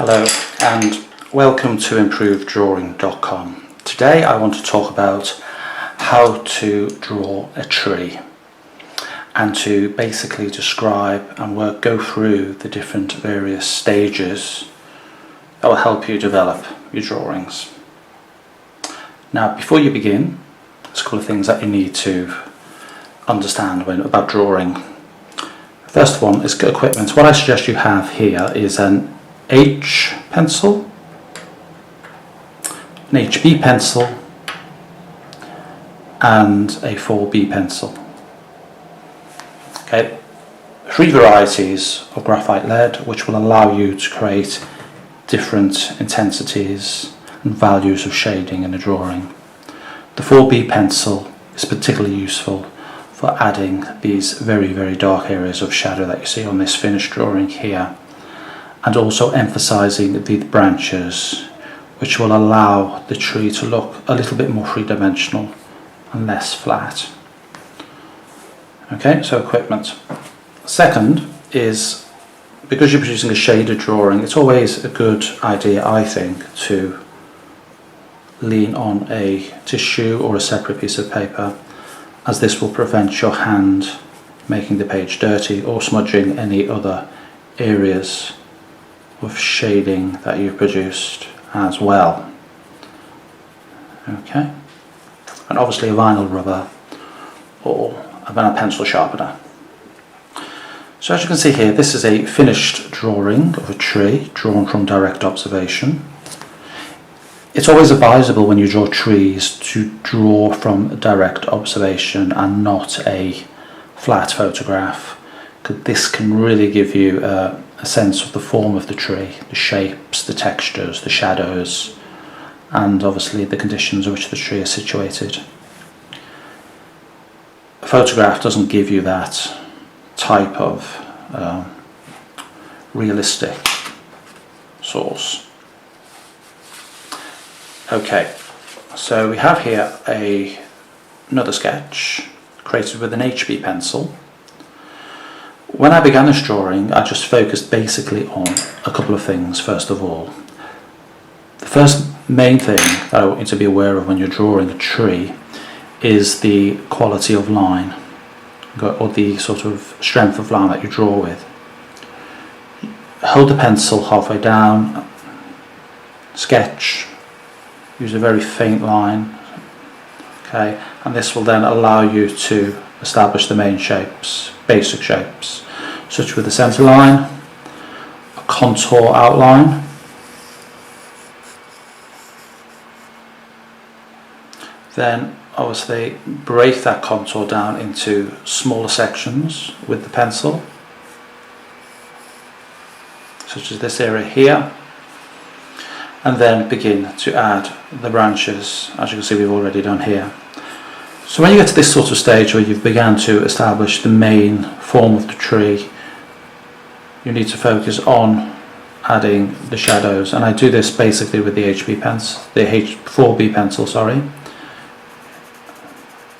Hello and welcome to improveddrawing.com. Today I want to talk about how to draw a tree and to basically describe and go through the different various stages that will help you develop your drawings. Now, before you begin, there's a couple of things that you need to understand about drawing. First one is equipment. What I suggest you have here is an H pencil, an HB pencil and a 4B pencil. Okay, 3 varieties of graphite lead which will allow you to create different intensities and values of shading in a drawing. The 4B pencil is particularly useful for adding these very, very dark areas of shadow that you see on this finished drawing here, and also emphasizing the branches, which will allow the tree to look a little bit more three-dimensional and less flat. Okay, so equipment. Second is, because you're producing a shaded drawing, it's always a good idea, I think, to lean on a tissue or a separate piece of paper, as this will prevent your hand making the page dirty or smudging any other areas of shading that you've produced as well. Okay, and obviously a vinyl rubber or a pencil sharpener. So as you can see here, this is a finished drawing of a tree drawn from direct observation. It's always advisable when you draw trees to draw from direct observation and not a flat photograph, because this can really give you a sense of the form of the tree, the shapes, the textures, the shadows, and obviously the conditions in which the tree is situated. A photograph doesn't give you that type of realistic source. Okay, so we have here another sketch created with an HB pencil. When I began this drawing, I just focused basically on a couple of things. First of all, the first main thing that I want you to be aware of when you're drawing a tree is the quality of line, or the sort of strength of line that you draw with. Hold the pencil halfway down, sketch, use a very faint line, okay, and this will then allow you to establish the main shapes, basic shapes, such with the centre line, a contour outline, then obviously break that contour down into smaller sections with the pencil, such as this area here, and then begin to add the branches, as you can see we've already done here. So when you get to this sort of stage where you've begun to establish the main form of the tree, you need to focus on adding the shadows, and I do this basically with the HB pencil, the 4B pencil, sorry,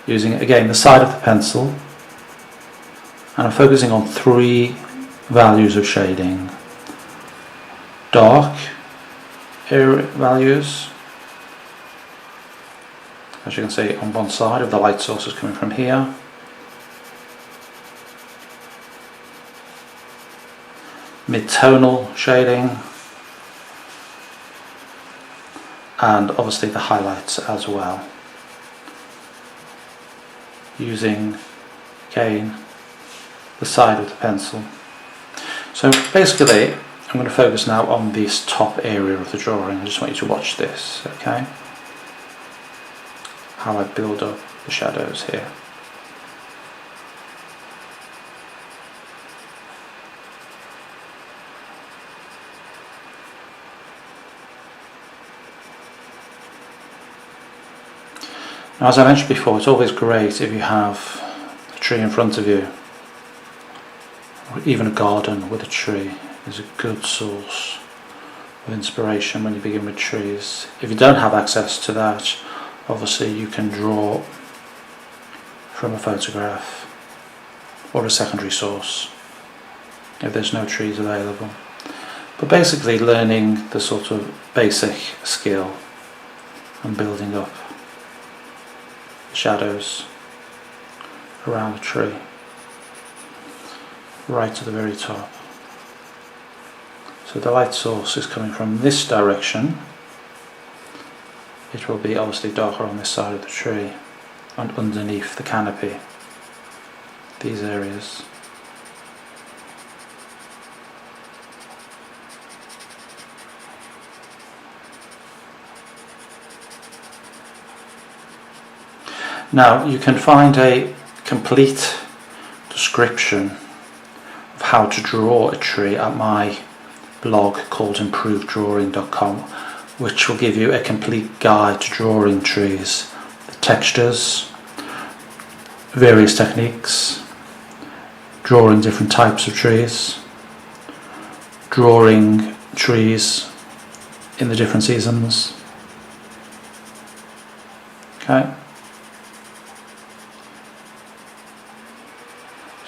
using again the side of the pencil, and I'm focusing on 3 values of shading: dark area values, as you can see on one side of the light source is coming from here, mid-tonal shading, and obviously the highlights as well, using again the side of the pencil. So basically I'm going to focus now on this top area of the drawing. I just want you to watch this, okay? How I build up the shadows here. Now, as I mentioned before, it's always great if you have a tree in front of you, or even a garden with a tree is a good source of inspiration when you begin with trees. If you don't have access to that, obviously you can draw from a photograph or a secondary source if there's no trees available. But basically learning the sort of basic skill and building up shadows around the tree right to the very top. So the light source is coming from this direction. It will be obviously darker on this side of the tree and underneath the canopy, these areas. Now you can find a complete description of how to draw a tree at my blog called improveddrawing.com, which will give you a complete guide to drawing trees, the textures, various techniques, drawing different types of trees, drawing trees in the different seasons. Okay.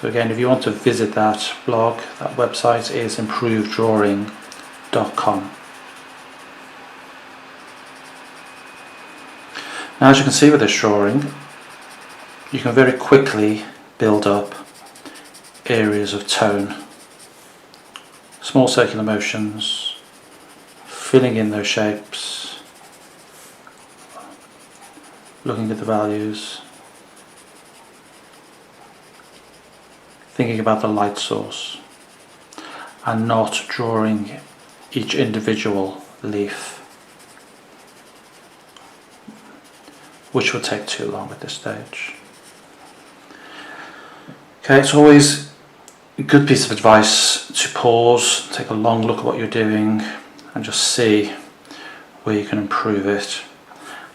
So again, if you want to visit that blog, that website is improveddrawing.com. Now, as you can see with this drawing, you can very quickly build up areas of tone, small circular motions, filling in those shapes, looking at the values, thinking about the light source, and not drawing each individual leaf, which would take too long at this stage. Okay, it's always a good piece of advice to pause, take a long look at what you're doing, and just see where you can improve it,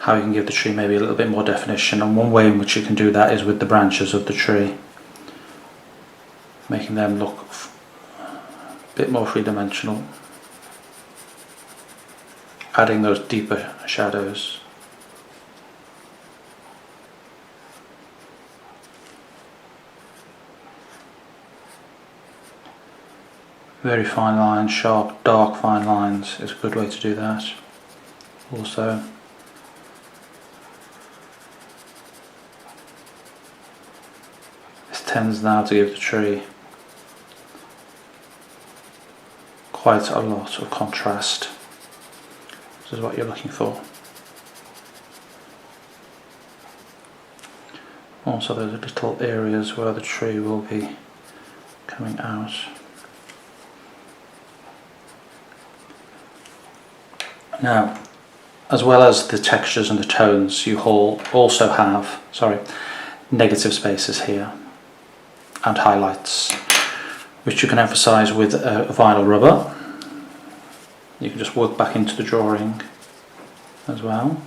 how you can give the tree maybe a little bit more definition. And one way in which you can do that is with the branches of the tree, making them look a bit more three-dimensional, adding those deeper shadows. Very fine lines, sharp, dark fine lines is a good way to do that also. This tends now to give the tree quite a lot of contrast. This is what you're looking for. Also, there's little areas where the tree will be coming out. Now, as well as the textures and the tones, you also have negative spaces here and highlights, which you can emphasize with a vinyl rubber. You can just work back into the drawing as well.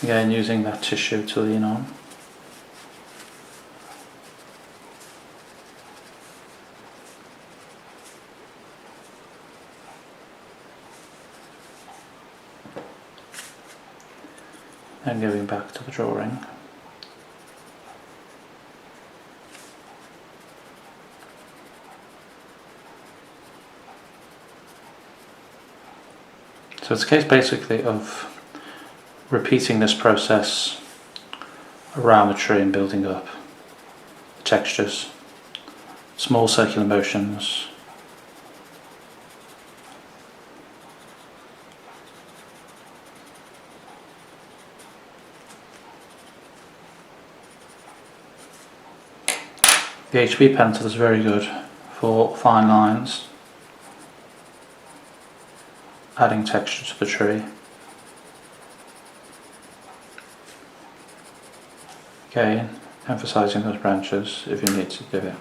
Again, using that tissue to lean on. And going back to the drawing. So it's a case basically of repeating this process around the tree and building up the textures, small circular motions, the HB pencil is very good for fine lines, adding texture to the tree. Again, emphasizing those branches if you need to do it.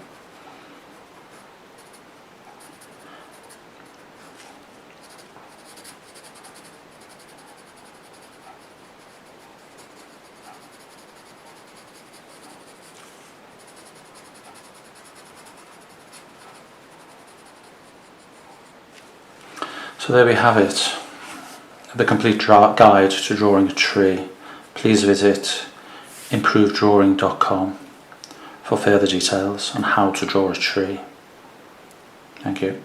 So there we have it, the complete guide to drawing a tree. Please visit improveddrawing.com for further details on how to draw a tree. Thank you.